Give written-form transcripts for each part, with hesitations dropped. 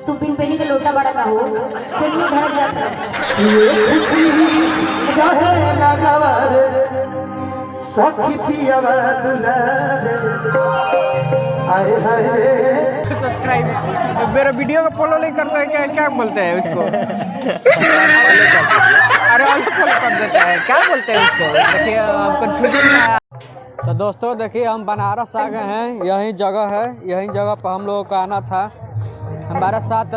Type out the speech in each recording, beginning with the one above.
तू पिन पेनी के लोटा बड़ा का हो फिर नहीं धड़क जाता ये खुशी रहे लगवर सखी पियावा दुलारे आए हाय सब्सक्राइब मेरा वीडियो को फॉलो नहीं करता है क्या क्या बोलते हैं उसको अरे फॉलो कर देता है क्या बोलते हैं उसको देखिए कंफ्यूजन में आया। तो दोस्तों देखिए हम बनारस आ गए हैं, यही जगह है, यही जगह पर हम लोगों को आना था। हमारे साथ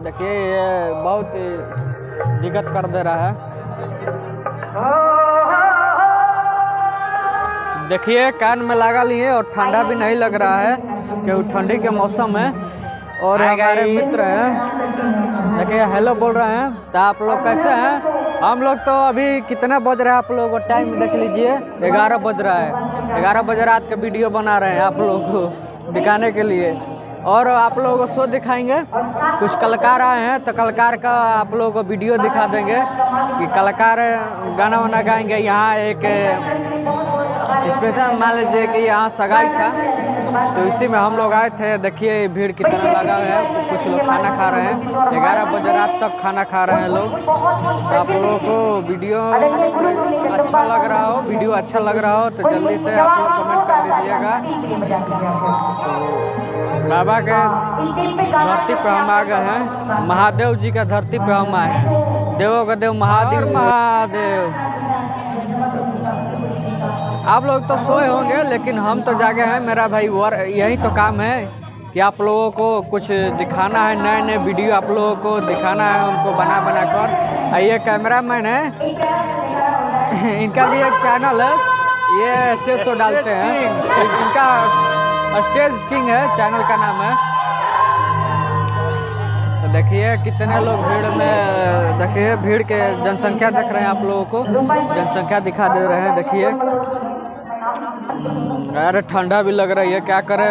देखिए ये बहुत दिक्कत कर दे रहा है। देखिए कान में लगा लिए और ठंडा भी नहीं लग रहा है क्योंकि ठंडी के मौसम है। और हमारे मित्र हैं देखिए हेलो बोल रहे हैं। तो आप लोग कैसे हैं? हम लोग तो अभी कितना बज रहा है आप लोगों को टाइम देख लीजिए, 11 बज रहा है। 11 बजे रात का वीडियो बना रहे हैं आप लोगों को दिखाने के लिए और आप लोगों को शो दिखाएंगे। कुछ कलाकार आए हैं तो कलाकार का आप लोगों को वीडियो दिखा देंगे कि कलाकार गाना वाना गाएंगे। यहाँ एक स्पेशल मान लीजिए कि यहाँ सगाई था तो इसी में हम लोग आए थे। देखिए भीड़ कितना लगा है, कुछ लोग खाना खा रहे हैं, 11 बजे रात तक खाना खा रहे हैं लोग। तो आप लोगों को वीडियो अच्छा लग रहा हो, वीडियो अच्छा लग रहा हो तो जल्दी से आप लोग कमेंट कर दीजिएगा। तो बाबा के धरती पर हम आ गए हैं, महादेव जी का धरती पर हम आए, देवों का देव महादेव महादेव। आप लोग तो सोए होंगे लेकिन हम तो जागे हैं। मेरा भाई यही तो काम है कि आप लोगों को कुछ दिखाना है, नए नए वीडियो आप लोगों को दिखाना है हमको बना बना कर। ये कैमरामैन है, इनका भी एक चैनल है, ये स्टेज शो डालते हैं, इनका स्टेज किंग है चैनल का नाम है। तो देखिए कितने लोग भीड़ में, देखिए भीड़ के जनसंख्या देख रहे हैं आप लोगों को, जनसंख्या दिखा दे रहे हैं। देखिए अरे ठंडा भी लग रही है, क्या करें।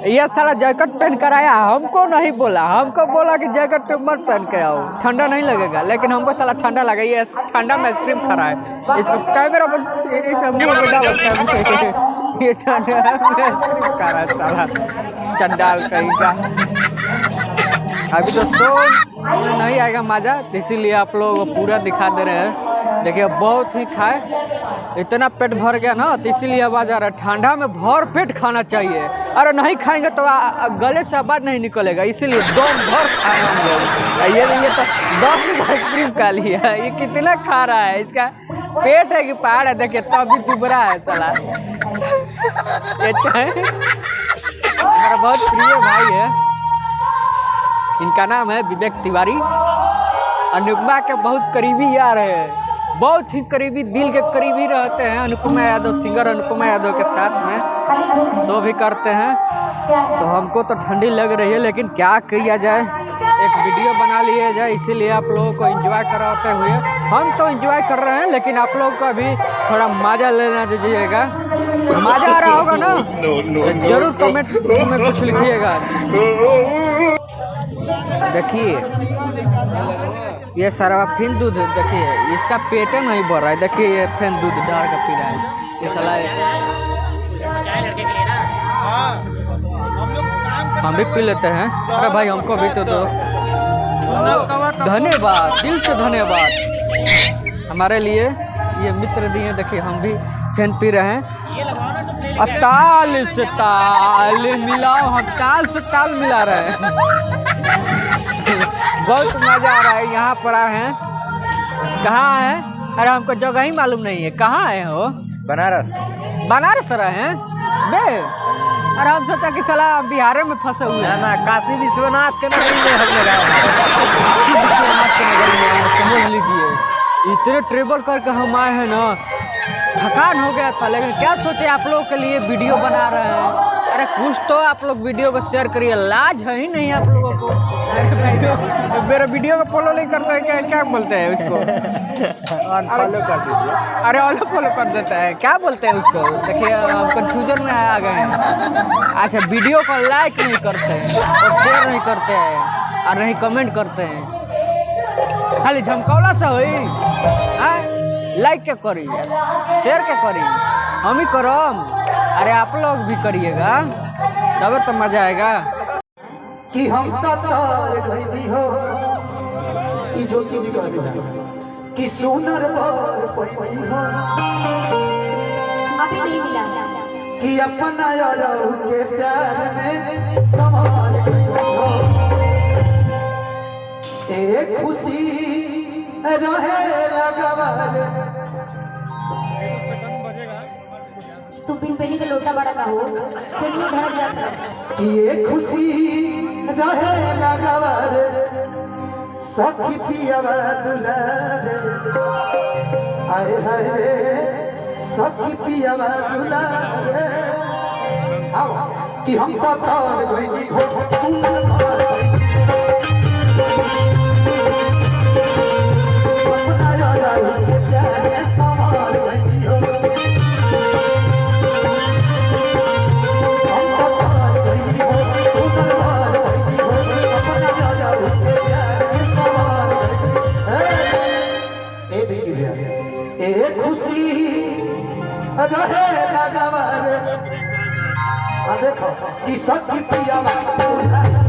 ये साला जैकेट पहन कर आया, हमको नहीं बोला, हमको बोला कि जैकेट मत पहन के आओ ठंडा नहीं लगेगा, लेकिन हमको साला ठंडा लगा। ये ठंडा में आइसक्रीम खा रहा है, इसको कैमरा पर ये ठंडा में आइसक्रीम खा रहा है साला चंडाल कहीं का। अभी तो शो नहीं आएगा मज़ा, तो इसीलिए आप लोगों को पूरा दिखा दे रहे हैं। देखिए बहुत ही खाए, इतना पेट भर गया ना तो इसीलिए आवाज़ आ रहा है। ठंडा में भर पेट खाना चाहिए, अरे नहीं खाएंगे तो गले से आवाज़ नहीं निकलेगा, इसीलिए दम भर खाए हम लोग। ये तो 10 आइसक्रीम खा लिया, ये कितना खा रहा है, इसका पेट है कि पहाड़ है। देखिए तब भी दुबरा है साला। हमारा बहुत प्रिय भाई है, इनका नाम है विवेक तिवारी, अनुपमा के बहुत करीबी यार है, बहुत ही करीबी, दिल के करीबी रहते हैं। अनुपमा यादव, सिंगर अनुपमा यादव के साथ में शो भी करते हैं। तो हमको तो ठंडी लग रही है लेकिन क्या किया जाए, एक वीडियो बना लिया जाए, इसीलिए आप लोगों को एंजॉय कराते हुए हम तो एंजॉय कर रहे हैं, लेकिन आप लोगों को अभी थोड़ा मज़ा लेना दीजिएगा। मज़ा आ रहा होगा ना तो जरूर कमेंट में कुछ लिखिएगा। देखिए ये सारा फिन दूध, देखिए इसका पेट नहीं भर रहा है, देखिए ये फिन दूध डाल कर पी रहा है ये साला। हम भी पी लेते हैं, अरे भाई हमको भी तो दो। धन्यवाद, दिल से धन्यवाद हमारे लिए ये मित्र दिए। देखिए हम भी फिन पी रहे हैं, अब ताल से ताल मिलाओ, हम ताल से ताल मिला रहे हैं। बहुत मज़ा आ रहा है, यहाँ पर आए हैं। कहाँ हैं? अरे हमको जगह ही मालूम नहीं है, कहाँ आए हो? बनारस। बनारस रहे हैं बे? अरे हम सोचा कि साला बिहार में फंसे हुए हैं। ना काशी विश्वनाथ के नगरी में हम लोग आए हैं। काशी विश्वनाथ के नगरी में, समझ लीजिए इतने ट्रेवल करके हम आए हैं ना, थकान हो गया था, लेकिन क्या सोचे आप लोगों के लिए वीडियो बना रहे हैं। अरे कुछ तो आप लोग वीडियो को शेयर करिए, लाज है ही नहीं आप लोगों को। मेरा वीडियो को फॉलो नहीं करता है क्या क्या बोलते हैं उसको? अनफॉलो कर दीजिए। अरे अनफॉलो कर देता है, क्या बोलते हैं उसको? देखिए हम कंफ्यूजन में आ गए हैं। अच्छा वीडियो को लाइक नहीं करते हैं और शेयर नहीं करते हैं और नहीं कमेंट करते हैं, खाली झमकौला से हुई। लाइक क्या करी, शेयर क्या करी, हम ही करम, अरे आप लोग भी करिएगा तब तो मज़ा आएगा। कि हम तो तार गईनी हो ई ज्योति जी कह दिया कि सुनर बर पैनी हो अभी नहीं मिला कि अपना यारों के प्यार में संभाल गई हो एक खुशी रहे लगवर तू पिन पेनी का लोटा बड़ा का हो फिर भी धड़क जाता है कि एक खुशी रहे लगवर सखी पियावा दुलारे आए हाय रे सखी पियावा दुलारे आओ कि हम तो तार गईनी हो सुनर बर अपना यारों के प्यार में संभाल गई हो हम तो तार गईनी हो सुनर बर गईनी हो अपना यारों के प्यार में संभाल गई ए बिकी भैया ए खुशी रहे लगवर आ देखो कि सखी पियावा दुलारे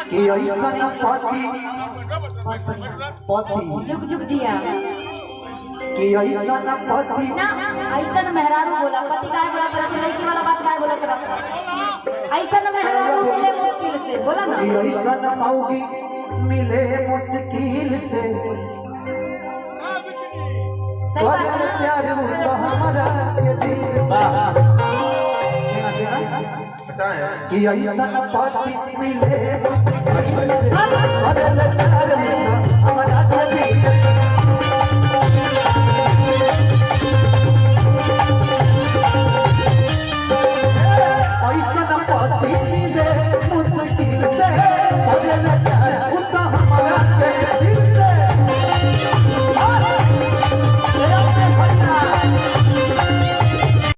कि ऐसन पति जुग जुग जिया कि ऐसन पति ना ऐसा न मेहरारू बोला पति काय बोला तेरा तो लड़की वाला बात काय बोला तेरा ऐसा न मेहरारू मिले मुश्किल से बोला ना कि ऐसन मौगी मिले मुश्किल से सही बात करे है ना? प्यार वो तो हमारा के दिल से कि ऐसन पति मिले मुश्किल से करे प्यार वो तो